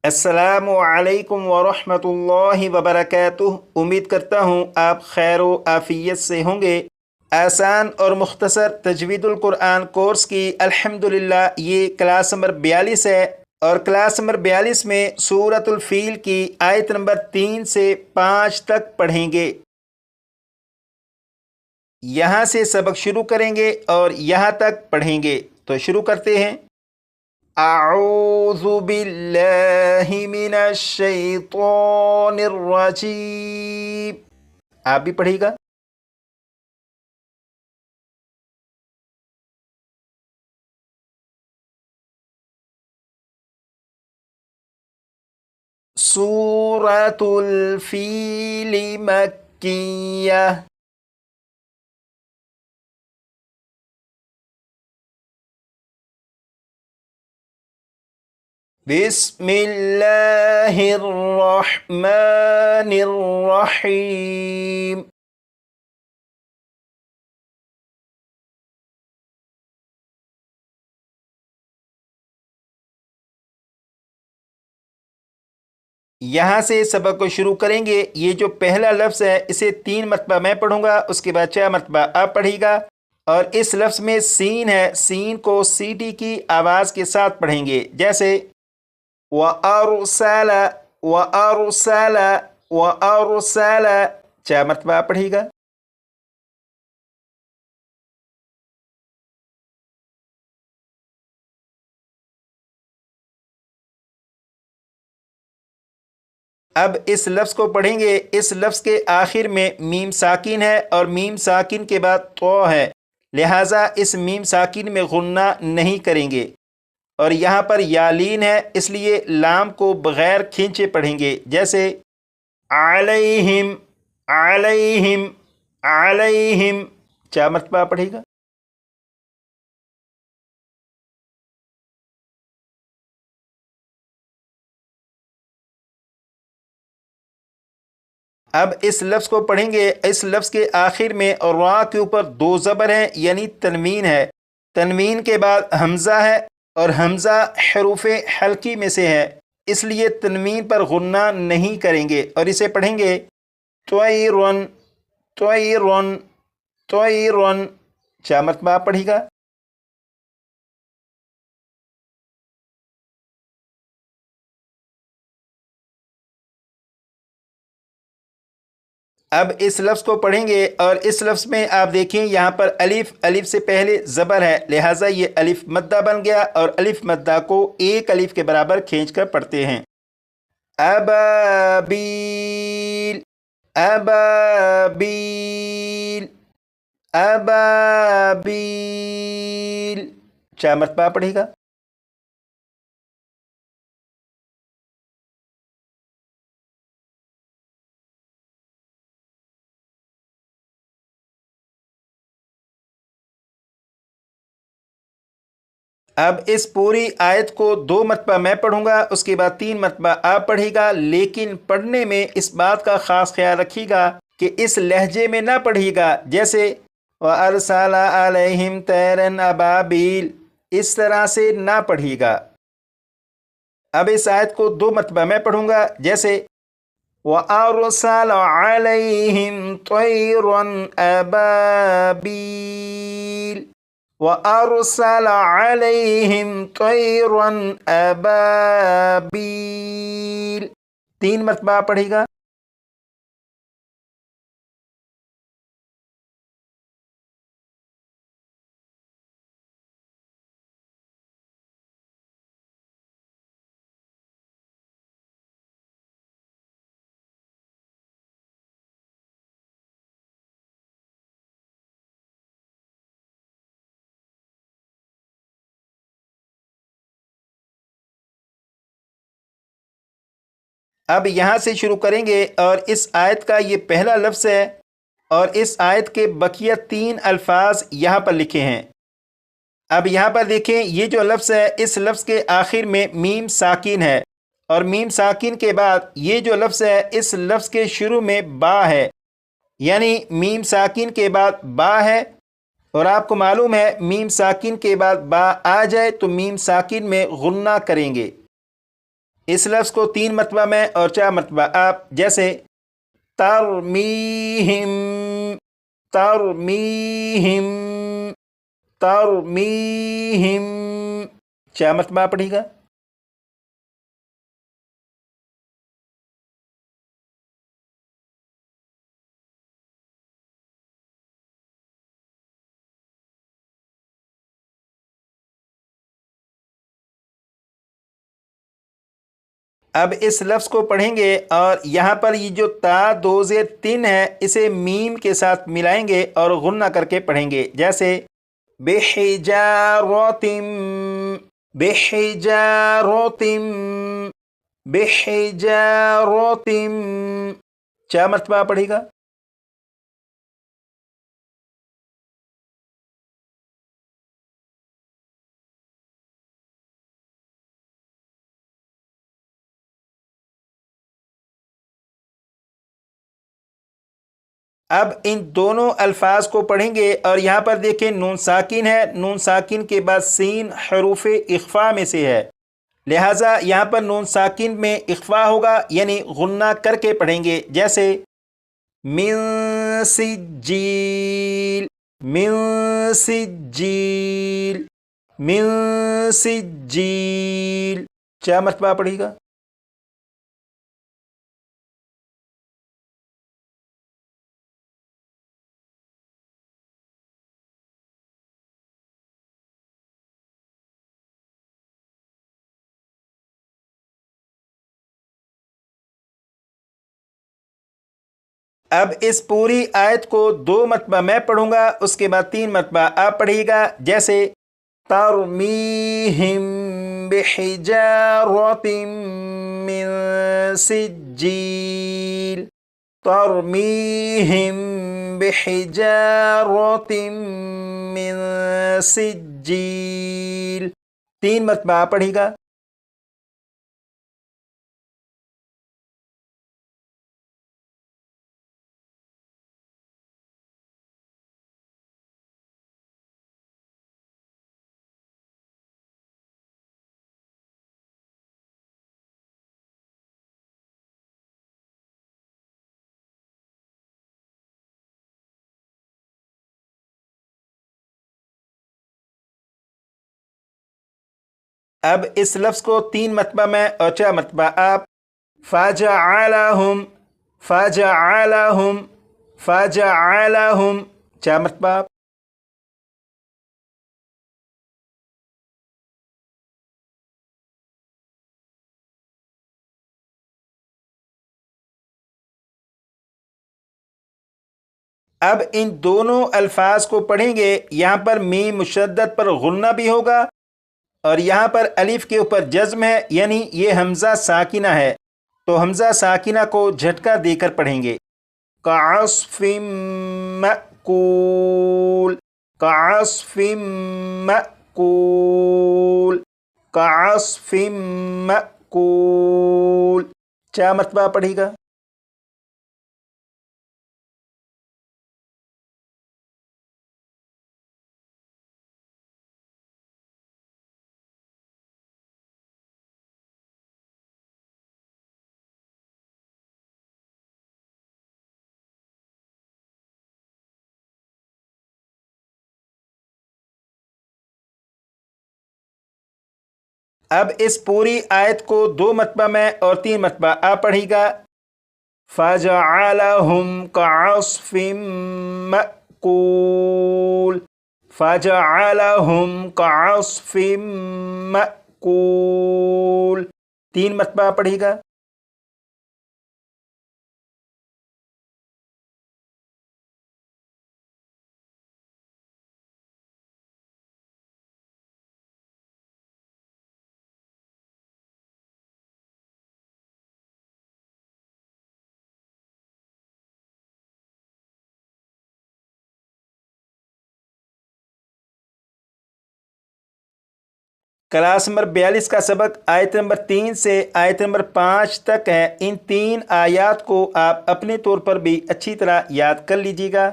अस्सलामु अलैकुम वरहमतुल्लाहि वबरकातुह। उम्मीद करता हूँ आप खैर व आफ़ियत से होंगे। आसान और मुख्तसर तजवीदुल कुरान कोर्स की अल्हम्दुलिल्लाह ये क्लास नंबर 42 है, और क्लास नंबर 42 में सूरतुल फ़ील की आयत नंबर 3 से 5 तक पढ़ेंगे। यहाँ से सबक शुरू करेंगे और यहाँ तक पढ़ेंगे। तो शुरू करते हैं। अऊज़ु बिल्लाहि मिनश शैतानिर रजीम। आप भी पढ़िएगा। सूरतुल फ़ील मक्किय्या। बिस्मिल्लाहिर रहमानिर रहीम। यहाँ से सबक को शुरू करेंगे। ये जो पहला लफ्ज़ है इसे 3 मरतबा मैं पढ़ूंगा, उसके बाद 4 मरतबा आप पढ़िएगा। और इस लफ्ज़ में सीन है, सीन को सीटी की आवाज़ के साथ पढ़ेंगे, जैसे व अरसला व अरसला व अरसला। 4 मरतबा आप पढ़िएगा। अब इस लफ्ज़ को पढ़ेंगे। इस लफ्ज़ के आखिर में मीम साकिन है और मीम साकिन के बाद तो है, लिहाजा इस मीम साकिन में गुन्ना नहीं करेंगे। और यहाँ पर यालीन है, इसलिए लाम को बग़ैर खींचे पढ़ेंगे, जैसे अलैहिम अलैहिम अलैहिम। 4 मरतबा पढ़ेगा। अब इस लफ्ज़ को पढ़ेंगे। इस लफ्ज़ के आखिर में और रा के ऊपर 2 ज़बर हैं, यानी तनवीन है। तनवीन के बाद हमज़ा है और हमज़ा हरूफ़ हल्की में से है, इसलिए तनवीन पर गुन्ना नहीं करेंगे और इसे पढ़ेंगे त्वयरुन त्वयरुन त्वयरुन। 4 मरतबा पढ़ेगा। अब इस लफ्ज़ को पढ़ेंगे और इस लफ्ज़ में आप देखें यहाँ पर अलिफ, अलिफ से पहले ज़बर है, लिहाजा ये अलिफ मद्दा बन गया और अलिफ मद्दा को एक अलिफ के बराबर खींचकर पढ़ते हैं। अबाबील अबाबील अबाबील। 4 मरतबा पढ़ेगा। अब इस पूरी आयत को 2 मरतबा मैं पढ़ूंगा, उसके बाद 3 मरतबा आप पढ़िएगा, लेकिन पढ़ने में इस बात का ख़ास ख्याल रखिएगा कि इस लहजे में ना पढ़िएगा, जैसे व अरसला अलैहिम तैरन अबाबील, इस तरह से ना पढ़िएगा। अब इस आयत को 2 मरतबा मैं पढ़ूंगा, जैसे व अरसला अलैहिम तैरन अबाबील व अरसल अलैहिम तैरन अबाबील। 3 मरतबा पढ़ेगा। अब यहाँ से शुरू करेंगे और इस आयत का ये पहला लफ्ज़ है और इस आयत के बकिया 3 अल्फाज यहाँ पर लिखे हैं। अब यहाँ पर देखें, ये जो लफ्ज़ है इस लफ्ज़ के आखिर में मीम साकिन है और मीम साकिन के बाद ये जो लफ्ज़ है इस लफ्ज़ के शुरू में बा है, यानी मीम साकिन के बाद बा है। और आपको मालूम है मीम साकिन के बाद बा आ जाए तो मीम साकिन में गुन्ना करेंगे। اس لفظ کو 3 مرتبہ میں اور 4 مرتبہ آپ، جیسے ترمیہم، ترمیہم، ترمیہم، 4 مرتبہ پڑھے گا۔ اب اس لفظ کو پڑھیں گے اور یہاں پر یہ جو تا 2 زیر 3 ہے اسے میم کے ساتھ ملائیں گے اور غنہ کر کے پڑھیں گے، جیسے بحجارۃ، بحجارۃ، بحجارۃ، 4 مرتبہ پڑھے گا۔ اب ان دونوں الفاظ کو پڑھیں گے اور یہاں پر دیکھیں نون ساکن ہے، نون ساکن کے بعد سین حروف اخفاء میں سے ہے، لہٰذا یہاں پر نون ساکن میں اخفاء ہوگا، یعنی غنہ کر کے پڑھیں گے، جیسے من سجیل، من سجیل، من سجیل، 4 مرتبہ پڑھے گا۔ اب اس پوری آیت کو 2 مرتبہ میں پڑھوں گا، اس کے بعد 3 مرتبہ آپ پڑھیے گا، جیسے ترمیہم بحجارۃ من سجیل، ترمیہم بحجارۃ من سجیل، 3 مرتبہ آپ پڑھیے گا۔ اب اس لفظ کو 3 مرتبہ میں اور 4 مرتبہ آپ، فَجَعَلَهُمْ، فَجَعَلَهُمْ، فَجَعَلَهُمْ، 4 مرتبہ آپ۔ اب ان دونوں الفاظ کو پڑھیں گے، یہاں پر میم مشدد پر غنہ بھی ہوگا اور یہاں پر الف کے اوپر جزم ہے، یعنی یہ حمزہ ساکنہ ہے، تو حمزہ ساکنہ کو جھٹکا دے کر پڑھیں گے، کعصف مأکول، کعصف مأکول، کعصف مأکول، 4 مرتبہ پڑھے گا۔ اب اس پوری آیت کو 2 مرتبہ میں اور 3 مرتبہ آپ پڑھے گا، فَجَعَلَهُمْ كَعَصْفٍ مَأْكُولٍ، فَجَعَلَهُمْ كَعَصْفٍ مَأْكُولٍ، 3 مرتبہ پڑھے گا۔ کلاس نمبر 42 کا سبق آیت نمبر 3 سے آیت نمبر 5 تک ہے، ان 3 آیات کو آپ اپنے طور پر بھی اچھی طرح یاد کر لیجیے گا۔